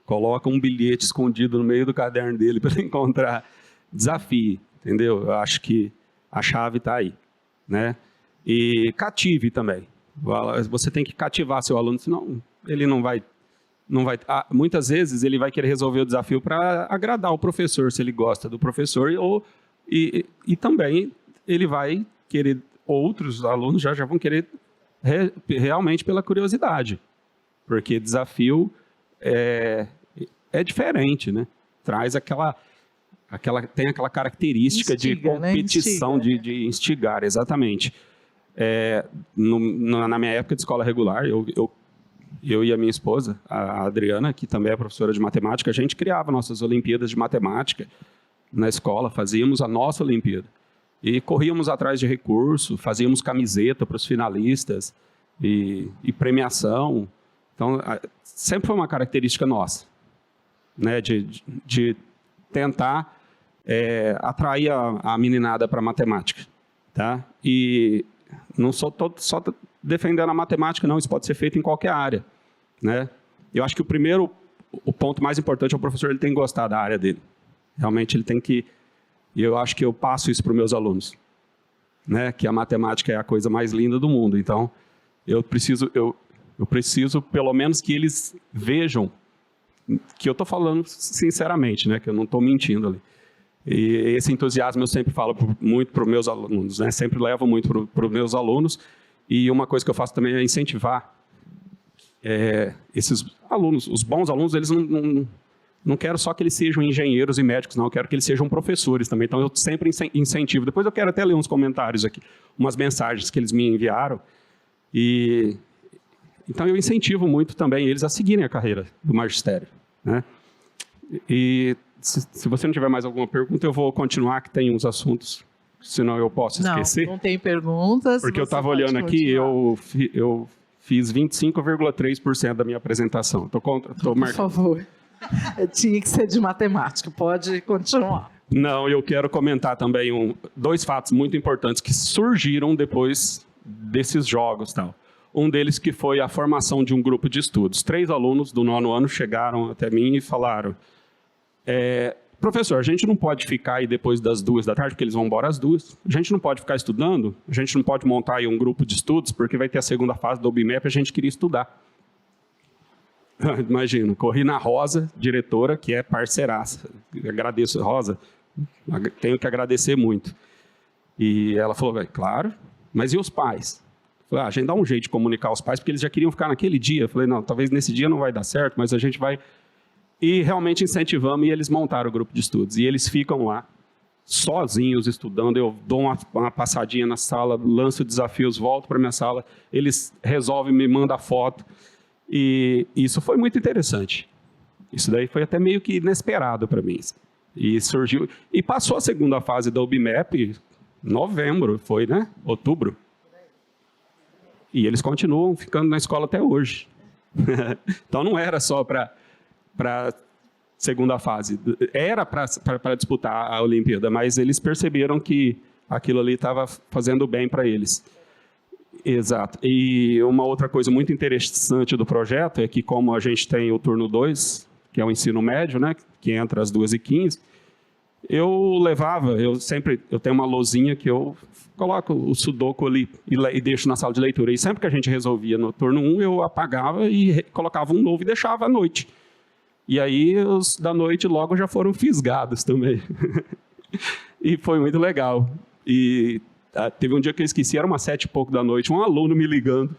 Coloca um bilhete escondido no meio do caderno dele para ele encontrar. Desafie, entendeu? Eu acho que a chave está aí, né? E cative também. Você tem que cativar seu aluno, senão ele não vai... muitas vezes ele vai querer resolver o desafio para agradar o professor, se ele gosta do professor, e também ele vai querer... Outros alunos já vão querer realmente pela curiosidade, porque desafio é diferente, né? Traz tem aquela característica de competição, né? de instigar, exatamente. Na minha época de escola regular, eu e a minha esposa, a Adriana, que também é professora de matemática, a gente criava nossas Olimpíadas de Matemática na escola, fazíamos a nossa Olimpíada. E corríamos atrás de recurso, fazíamos camiseta para os finalistas e premiação. Então, sempre foi uma característica nossa, né, de tentar atrair a meninada para a matemática. Tá? E não só defendendo a matemática, não, isso pode ser feito em qualquer área. Né? Eu acho que o ponto mais importante é o professor ele tem que gostar da área dele. Realmente ele tem que... E eu acho que eu passo isso para os meus alunos, né? Que a matemática é a coisa mais linda do mundo. Então, eu preciso pelo menos que eles vejam que eu estou falando sinceramente, né? Que eu não estou mentindo ali. E esse entusiasmo eu sempre falo muito para os meus alunos, né? Sempre levo muito para os meus alunos. E uma coisa que eu faço também é incentivar esses alunos. Os bons alunos, eles não quero só que eles sejam engenheiros e médicos, não. Eu quero que eles sejam professores também. Então, eu sempre incentivo. Depois eu quero até ler uns comentários aqui, umas mensagens que eles me enviaram. Então, eu incentivo muito também eles a seguirem a carreira do magistério. Né? E se você não tiver mais alguma pergunta, eu vou continuar, que tem uns assuntos, senão eu posso esquecer. Não tem perguntas. Porque eu estava olhando aqui, eu fiz 25,3% da minha apresentação. Tô marcando. Por favor. Tinha que ser de matemática, pode continuar. Não, eu quero comentar também dois fatos muito importantes que surgiram depois desses jogos. Tal. Um deles que foi a formação de um grupo de estudos. 3 alunos do 9º ano chegaram até mim e falaram, professor, a gente não pode ficar aí depois das 2 da tarde, porque eles vão embora às 2. A gente não pode ficar estudando, a gente não pode montar aí um grupo de estudos, porque vai ter a segunda fase do OBMEP e a gente queria estudar. Imagino, corri na Rosa, diretora, que é parceiraça. Agradeço, Rosa, tenho que agradecer muito. E ela falou, claro, mas e os pais? Falei, a gente dá um jeito de comunicar aos pais, porque eles já queriam ficar naquele dia. Eu falei, não, talvez nesse dia não vai dar certo, mas a gente vai... E realmente incentivamos e eles montaram o grupo de estudos. E eles ficam lá, sozinhos, estudando. Eu dou uma passadinha na sala, lanço desafios, volto para minha sala, eles resolvem, me mandam foto. E isso foi muito interessante. Isso daí foi até meio que inesperado para mim. E surgiu... E passou a segunda fase da OBMEP, novembro, foi, né? Outubro. E eles continuam ficando na escola até hoje. Então não era só para segunda fase. Era para disputar a Olimpíada, mas eles perceberam que aquilo ali estava fazendo bem para eles. Exato. E uma outra coisa muito interessante do projeto é que, como a gente tem o turno 2, que é o ensino médio, né, que entra às 2h15, eu tenho uma lousinha que eu coloco o sudoku ali e deixo na sala de leitura. E sempre que a gente resolvia no turno 1, eu apagava e colocava um novo e deixava à noite. E aí os da noite logo já foram fisgados também. E foi muito legal. E teve um dia que eu esqueci, era umas 7h pouco da noite, um aluno me ligando,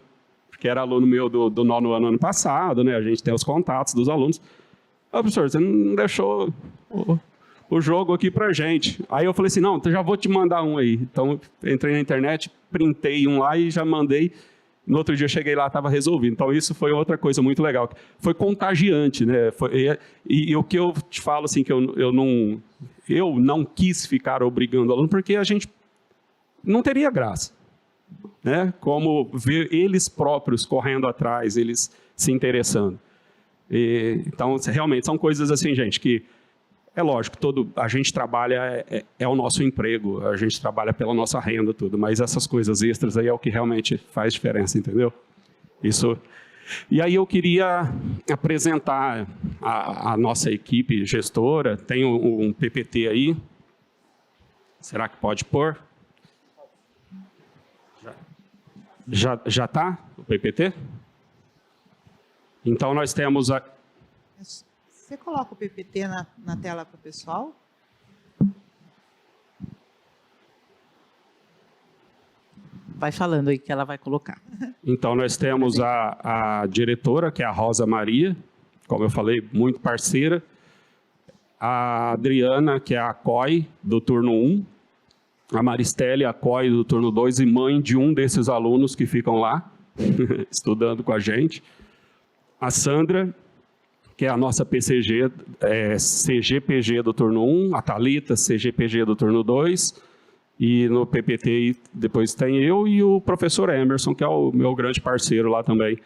porque era aluno meu do 9º ano passado, né? A gente tem os contatos dos alunos. Professor, você não deixou o jogo aqui pra gente. Aí eu falei assim, não, então já vou te mandar um aí. Então, entrei na internet, printei um lá e já mandei. No outro dia, cheguei lá, estava resolvido. Então, isso foi outra coisa muito legal. Foi contagiante, né? E o que eu te falo, assim, que eu não quis ficar obrigando o aluno, porque a gente não teria graça, né? Como ver eles próprios correndo atrás, eles se interessando. Então, realmente, são coisas assim, gente, que é lógico, a gente trabalha, é o nosso emprego, a gente trabalha pela nossa renda, tudo, mas essas coisas extras aí é o que realmente faz diferença, entendeu? Isso. E aí eu queria apresentar a nossa equipe gestora, tem um PPT aí, será que pode pôr? Já está o PPT? Então nós temos Você coloca o PPT na tela para o pessoal? Vai falando aí que ela vai colocar. Então, nós temos a diretora, que é a Rosa Maria, como eu falei, muito parceira. A Adriana, que é a COI do turno 1. A Maristelle, a COI do turno 2 e mãe de um desses alunos que ficam lá, estudando com a gente. A Sandra, que é a nossa PCG, CGPG do turno 1, a Thalita, CGPG do turno 2, e no PPT depois tem eu e o professor Emerson, que é o meu grande parceiro lá também,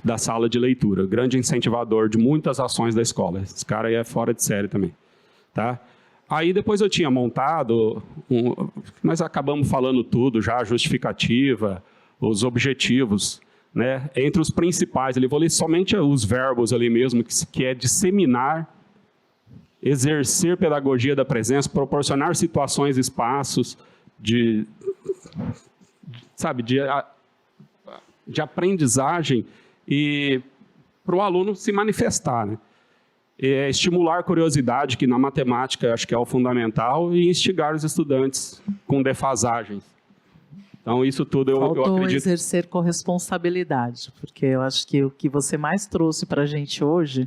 da sala de leitura, grande incentivador de muitas ações da escola. Esse cara aí é fora de série também. Tá? Aí depois eu tinha montado, nós acabamos falando tudo já, a justificativa, os objetivos, né? Entre os principais, eu vou ler somente os verbos ali mesmo, que é disseminar, exercer pedagogia da presença, proporcionar situações, espaços de aprendizagem e para o aluno se manifestar, né? Estimular a curiosidade, que na matemática acho que é o fundamental, e instigar os estudantes com defasagens. Então, isso tudo eu acredito. Exercer corresponsabilidade, porque eu acho que o que você mais trouxe para a gente hoje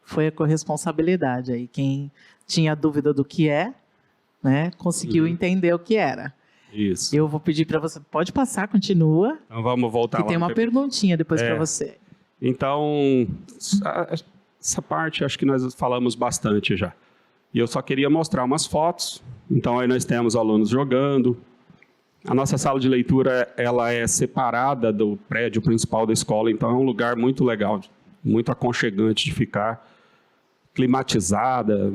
foi a corresponsabilidade. Aí quem tinha dúvida do que né, conseguiu entender o que era. Isso. Eu vou pedir para você, pode passar, continua. Então, vamos voltar que lá. Tem uma perguntinha depois para você. Então, essa parte acho que nós falamos bastante já. E eu só queria mostrar umas fotos. Então, aí nós temos alunos jogando. A nossa sala de leitura ela é separada do prédio principal da escola, então é um lugar muito legal, muito aconchegante de ficar, climatizada,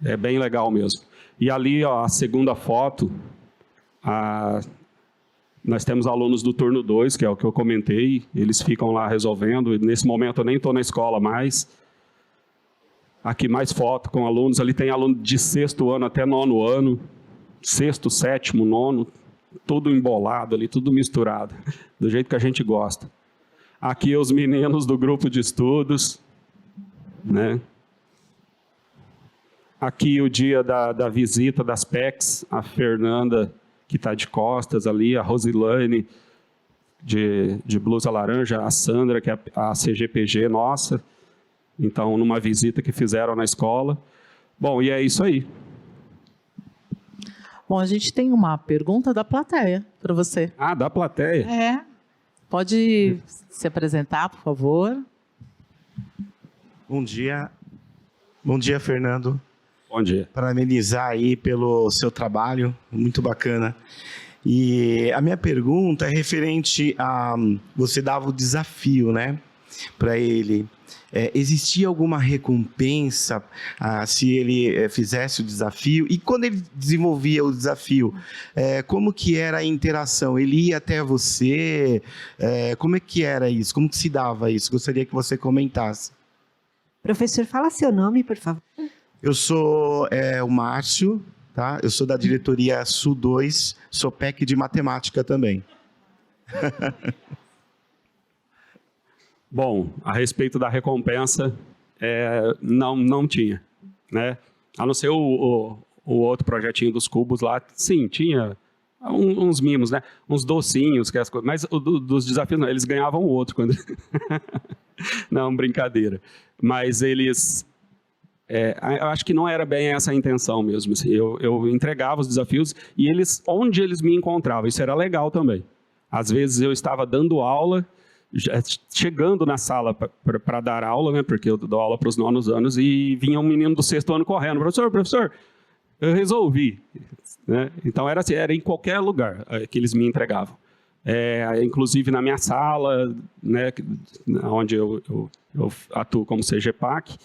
é bem legal mesmo. E ali, ó, a segunda foto, Nós temos alunos do turno 2, que é o que eu comentei, eles ficam lá resolvendo, e nesse momento eu nem estou na escola mais. Aqui mais foto com alunos, ali tem aluno de 6º ano até 9º ano, 6º, 7º, 9º, tudo embolado ali, tudo misturado, do jeito que a gente gosta. Aqui os meninos do grupo de estudos, né? Aqui o dia da visita das PECs, a Fernanda, que está de costas ali, a Rosilane, de blusa laranja, a Sandra, que é a CGPG nossa, então, numa visita que fizeram na escola. Bom, e é isso aí. Bom, a gente tem uma pergunta da plateia para você. Ah, da plateia? Pode se apresentar, por favor. Bom dia. Bom dia, Fernando. Bom dia. Parabenizar aí pelo seu trabalho, muito bacana. E a minha pergunta é referente a... Você dava o desafio, né, para ele. Existia alguma recompensa se ele fizesse o desafio? E quando ele desenvolvia o desafio, como que era a interação? Ele ia até você? Como é que era isso? Como que se dava isso? Gostaria que você comentasse. Professor, fala seu nome, por favor. Eu sou o Márcio, tá? Eu sou da diretoria Sul 2, sou PEC de matemática também. Bom, a respeito da recompensa, não tinha, né? A não ser o outro projetinho dos cubos lá, sim, tinha uns mimos, né? Uns docinhos, que as coisas, mas dos desafios, não, eles ganhavam o outro. Quando... Não, brincadeira. Mas eles... eu acho que não era bem essa a intenção mesmo. Assim, eu entregava os desafios e onde eles me encontravam, isso era legal também. Às vezes eu estava dando aula... chegando na sala para dar aula, né, porque eu dou aula para os 9º anos, e vinha um menino do 6º ano correndo, professor, eu resolvi. Né? Então era assim, era em qualquer lugar que eles me entregavam. Inclusive na minha sala, né, onde eu atuo como CGPAC,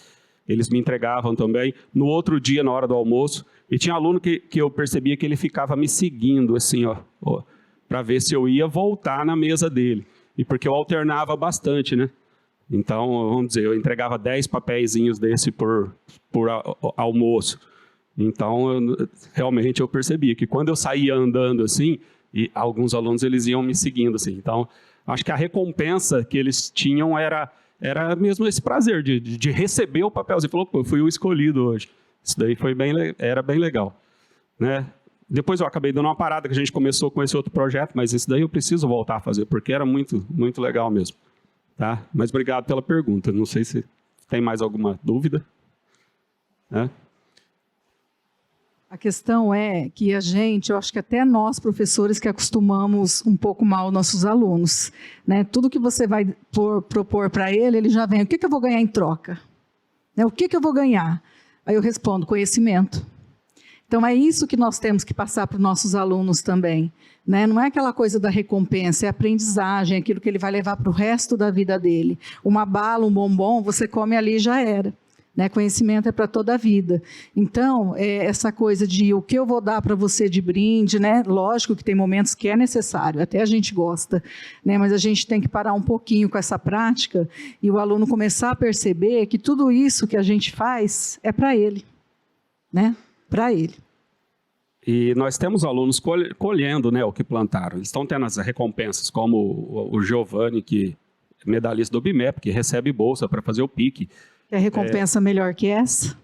eles me entregavam também. No outro dia, na hora do almoço, e tinha aluno que eu percebia que ele ficava me seguindo, assim, para ver se eu ia voltar na mesa dele. E porque eu alternava bastante, né? Então, vamos dizer, eu entregava 10 papeizinhos desse por almoço. Então, realmente eu percebia que quando eu saía andando assim, e alguns alunos eles iam me seguindo assim. Então, acho que a recompensa que eles tinham era mesmo esse prazer de receber o papelzinho. Falou, pô, eu fui o escolhido hoje. Isso daí era bem legal, né? Depois eu acabei dando uma parada, que a gente começou com esse outro projeto, mas esse daí eu preciso voltar a fazer, porque era muito, muito legal mesmo. Tá? Mas obrigado pela pergunta. Não sei se tem mais alguma dúvida. A questão é que eu acho que até nós, professores, que acostumamos um pouco mal nossos alunos, né? Tudo que você vai propor para ele já vem, o que eu vou ganhar em troca? Né? O que eu vou ganhar? Aí eu respondo, conhecimento. Então, é isso que nós temos que passar para os nossos alunos também. Né? Não é aquela coisa da recompensa, é aprendizagem, é aquilo que ele vai levar para o resto da vida dele. Uma bala, um bombom, você come ali e já era. Né? Conhecimento é para toda a vida. Então, essa coisa de o que eu vou dar para você de brinde, né? Lógico que tem momentos que é necessário, até a gente gosta, né? Mas a gente tem que parar um pouquinho com essa prática e o aluno começar a perceber que tudo isso que a gente faz é para ele, né? Para ele. E nós temos alunos colhendo, né, o que plantaram. Eles estão tendo as recompensas, como o Giovanni, que é medalhista do BIMEP, que recebe bolsa para fazer o PIC. Quer recompensa melhor que essa?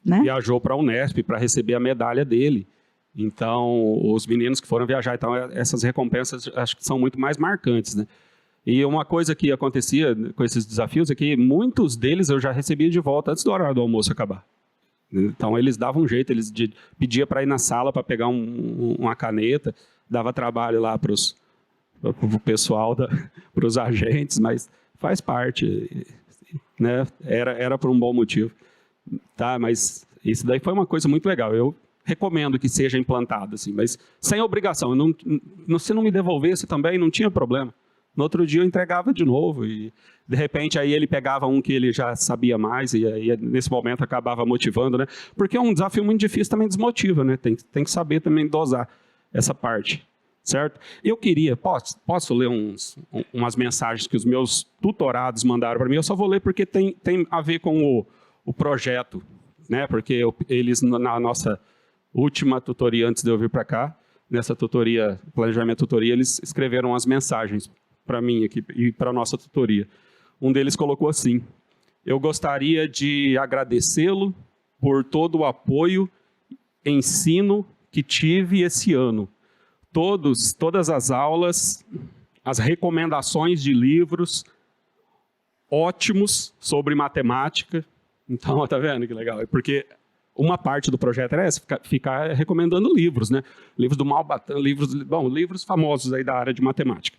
Né? Viajou para a Unesp para receber a medalha dele. Então, os meninos que foram viajar, então, essas recompensas acho que são muito mais marcantes, né? E uma coisa que acontecia com esses desafios é que muitos deles eu já recebia de volta antes do horário do almoço acabar. Então, eles davam um jeito, eles pediam para ir na sala para pegar uma caneta, dava trabalho lá para o pessoal, para os agentes, mas faz parte, né? Era por um bom motivo. Tá? Mas isso daí foi uma coisa muito legal. Eu recomendo que seja implantado, assim, mas sem obrigação. Se não me devolvesse também, não tinha problema. No outro dia eu entregava de novo e, de repente, aí ele pegava um que ele já sabia mais e aí, nesse momento, acabava motivando, né? Porque é um desafio muito difícil, também desmotiva, né? Tem que saber também dosar essa parte. certo? Eu queria, posso ler umas mensagens que os meus tutorados mandaram para mim? Eu só vou ler porque tem a ver com o projeto, né? Porque eles, na nossa última tutoria, antes de eu vir para cá, nessa tutoria, planejamento tutoria, eles escreveram as mensagens para mim aqui e para a nossa tutoria. Um deles colocou assim: eu gostaria de agradecê-lo por todo o apoio, ensino que tive esse ano. Todas as aulas, as recomendações de livros ótimos sobre matemática. Então, tá vendo que legal? Porque uma parte do projeto era essa, ficar recomendando livros, né? Livros do Malbatã, livros famosos aí da área de matemática.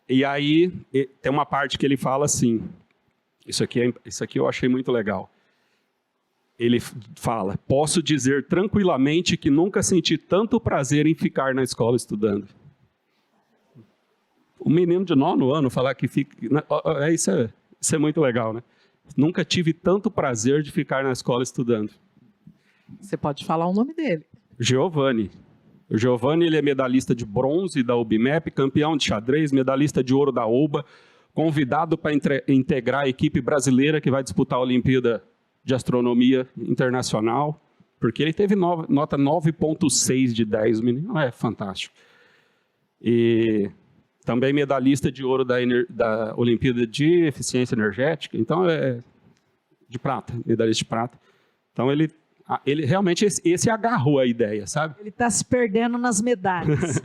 E aí, tem uma parte que ele fala assim, isso aqui eu achei muito legal. Ele fala: posso dizer tranquilamente que nunca senti tanto prazer em ficar na escola estudando. Um menino de 9º ano falar que fica... Isso é muito legal, né? Nunca tive tanto prazer de ficar na escola estudando. Você pode falar o nome dele. Giovanni. O Giovanni, ele é medalhista de bronze da UBMEP, campeão de xadrez, medalhista de ouro da UBA, convidado para integrar a equipe brasileira que vai disputar a Olimpíada de Astronomia Internacional, porque ele teve nota 9,6 de 10, o menino é fantástico. E também medalhista de ouro da Olimpíada de Eficiência Energética, então de prata, medalhista de prata. Então ele realmente esse agarrou a ideia, sabe? Ele está se perdendo nas medalhas.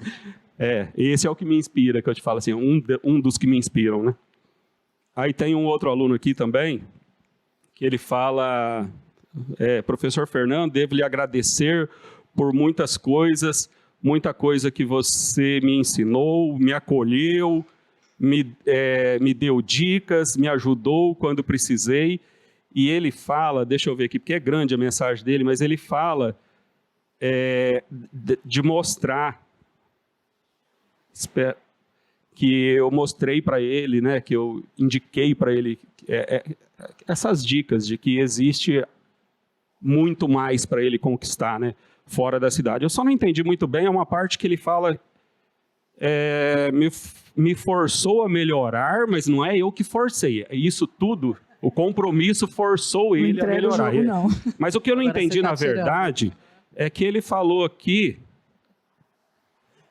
Esse é o que me inspira, que eu te falo assim, um dos que me inspiram, né? Aí tem um outro aluno aqui também, que ele fala: professor Fernando, devo lhe agradecer por muitas coisas, muita coisa que você me ensinou, me acolheu, me deu dicas, me ajudou quando precisei. E ele fala, deixa eu ver aqui, porque é grande a mensagem dele, mas ele fala de mostrar, que eu mostrei para ele, né, que eu indiquei para ele essas dicas de que existe muito mais para ele conquistar, né, fora da cidade. Eu só não entendi muito bem, é uma parte que ele fala, me forçou a melhorar, mas não é eu que forcei, isso tudo, o compromisso forçou ele a melhorar. Jogo, não. Mas o que eu não entendi, na verdade, é que ele falou aqui: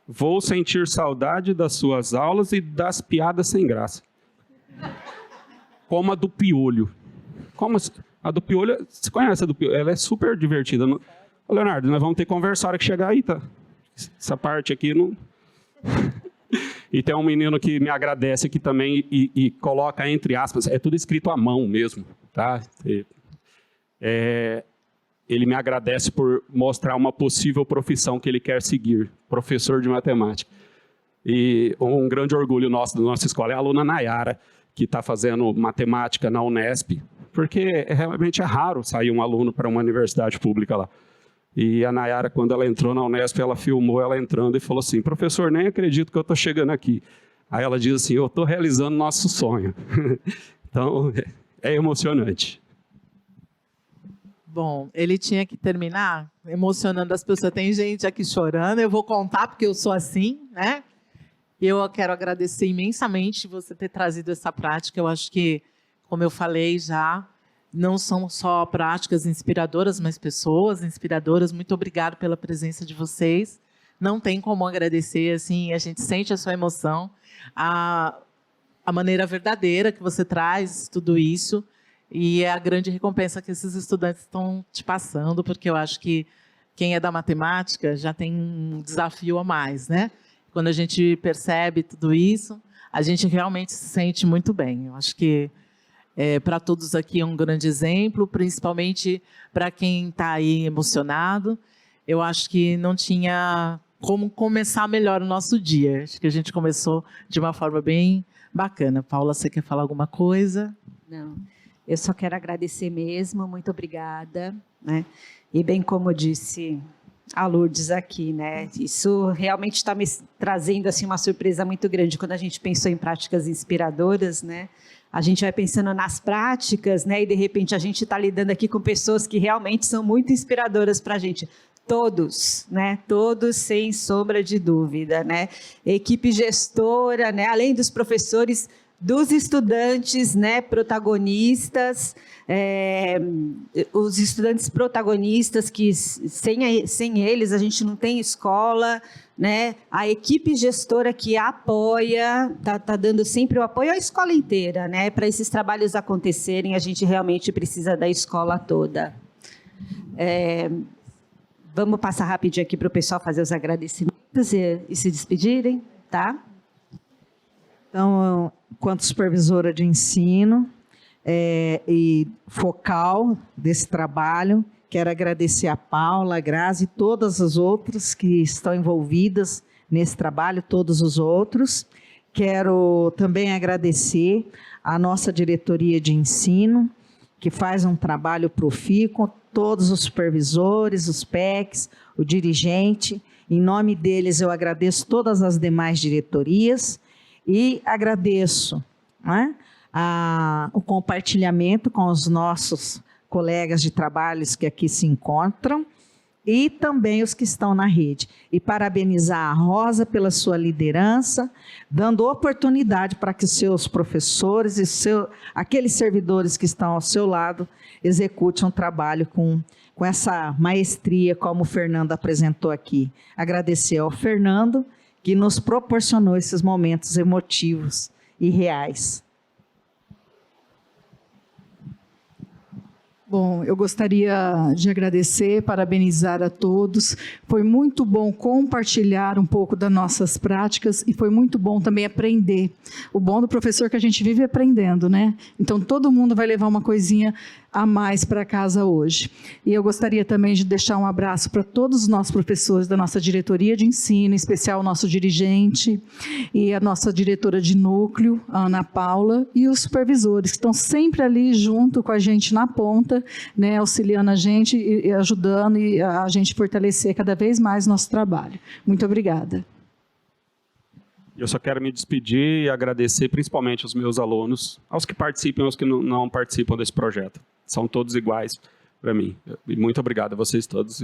vou sentir saudade das suas aulas e das piadas sem graça. Como a do Piolho. A do Piolho, você conhece a do Piolho? Ela é super divertida. Ô, Leonardo, nós vamos ter que conversar a hora que chegar aí, tá? Essa parte aqui não... E tem um menino que me agradece aqui também e coloca entre aspas, é tudo escrito à mão mesmo, tá? Ele me agradece por mostrar uma possível profissão que ele quer seguir, professor de matemática. E um grande orgulho nosso da nossa escola é a aluna Nayara, que está fazendo matemática na Unesp, porque realmente é raro sair um aluno para uma universidade pública lá. E a Nayara, quando ela entrou na Unesp, ela filmou ela entrando e falou assim: professor, nem acredito que eu estou chegando aqui. Aí ela diz assim: eu estou realizando nosso sonho. Então, é emocionante. Bom, ele tinha que terminar emocionando as pessoas. Tem gente aqui chorando, eu vou contar porque eu sou assim, né? Eu quero agradecer imensamente você ter trazido essa prática. Eu acho que, como eu falei já, não são só práticas inspiradoras, mas pessoas inspiradoras. Muito obrigado pela presença de vocês. Não tem como agradecer, assim, a gente sente a sua emoção, a maneira verdadeira que você traz tudo isso, e é a grande recompensa que esses estudantes estão te passando, porque eu acho que quem é da matemática já tem um desafio a mais, né? Quando a gente percebe tudo isso, a gente realmente se sente muito bem. Eu acho que para todos aqui é um grande exemplo, principalmente para quem está aí emocionado. Eu acho que não tinha como começar melhor o nosso dia. Acho que a gente começou de uma forma bem bacana. Paula, você quer falar alguma coisa? Não, eu só quero agradecer mesmo, muito obrigada, né? E bem como disse a Lourdes aqui, né? Isso realmente está me trazendo assim uma surpresa muito grande quando a gente pensou em práticas inspiradoras, né? A gente vai pensando nas práticas, né? E de repente a gente está lidando aqui com pessoas que realmente são muito inspiradoras para a gente. Todos, né? Todos, sem sombra de dúvida, né? Equipe gestora, né? Além dos professores, dos estudantes, né? Protagonistas, os estudantes protagonistas que sem eles a gente não tem escola, né? A equipe gestora que apoia, tá dando sempre o apoio à escola inteira, né? Para esses trabalhos acontecerem, a gente realmente precisa da escola toda. Vamos passar rapidinho aqui para o pessoal fazer os agradecimentos e se despedirem, tá? Então, enquanto supervisora de ensino e focal desse trabalho, quero agradecer a Paula, a Grazi e todas as outras que estão envolvidas nesse trabalho, todos os outros. Quero também agradecer a nossa diretoria de ensino, que faz um trabalho profícuo, todos os supervisores, os PECs, o dirigente. Em nome deles, eu agradeço todas as demais diretorias e agradeço, né, o compartilhamento com os nossos colegas de trabalhos que aqui se encontram e também os que estão na rede. E parabenizar a Rosa pela sua liderança, dando oportunidade para que seus professores e aqueles servidores que estão ao seu lado executem um trabalho com essa maestria, como o Fernando apresentou aqui. Agradecer ao Fernando, que nos proporcionou esses momentos emotivos e reais. Bom, eu gostaria de agradecer, parabenizar a todos. Foi muito bom compartilhar um pouco das nossas práticas e foi muito bom também aprender. O bom do professor é que a gente vive aprendendo, né? Então, todo mundo vai levar uma coisinha a mais para casa hoje. E eu gostaria também de deixar um abraço para todos os nossos professores da nossa diretoria de ensino, em especial o nosso dirigente e a nossa diretora de núcleo, a Ana Paula, e os supervisores, que estão sempre ali junto com a gente na ponta, né, auxiliando a gente e ajudando a gente fortalecer cada vez mais nosso trabalho. Muito obrigada. Eu só quero me despedir e agradecer principalmente aos meus alunos, aos que participam e aos que não participam desse projeto. São todos iguais para mim. E muito obrigado a vocês todos.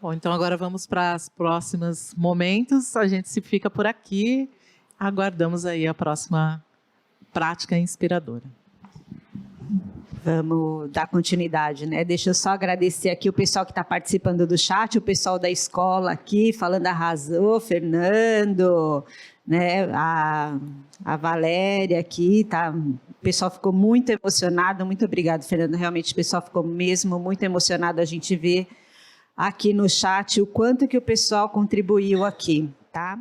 Bom, então agora vamos para os próximos momentos. A gente se fica por aqui. Aguardamos aí a próxima prática inspiradora. Vamos dar continuidade, né? Deixa eu só agradecer aqui o pessoal que está participando do chat, o pessoal da escola aqui, falando arrasou, Fernando, né? A Valéria aqui, tá? O pessoal ficou muito emocionado, muito obrigado, Fernando. Realmente o pessoal ficou mesmo muito emocionado. A gente vê aqui no chat o quanto que o pessoal contribuiu aqui, tá?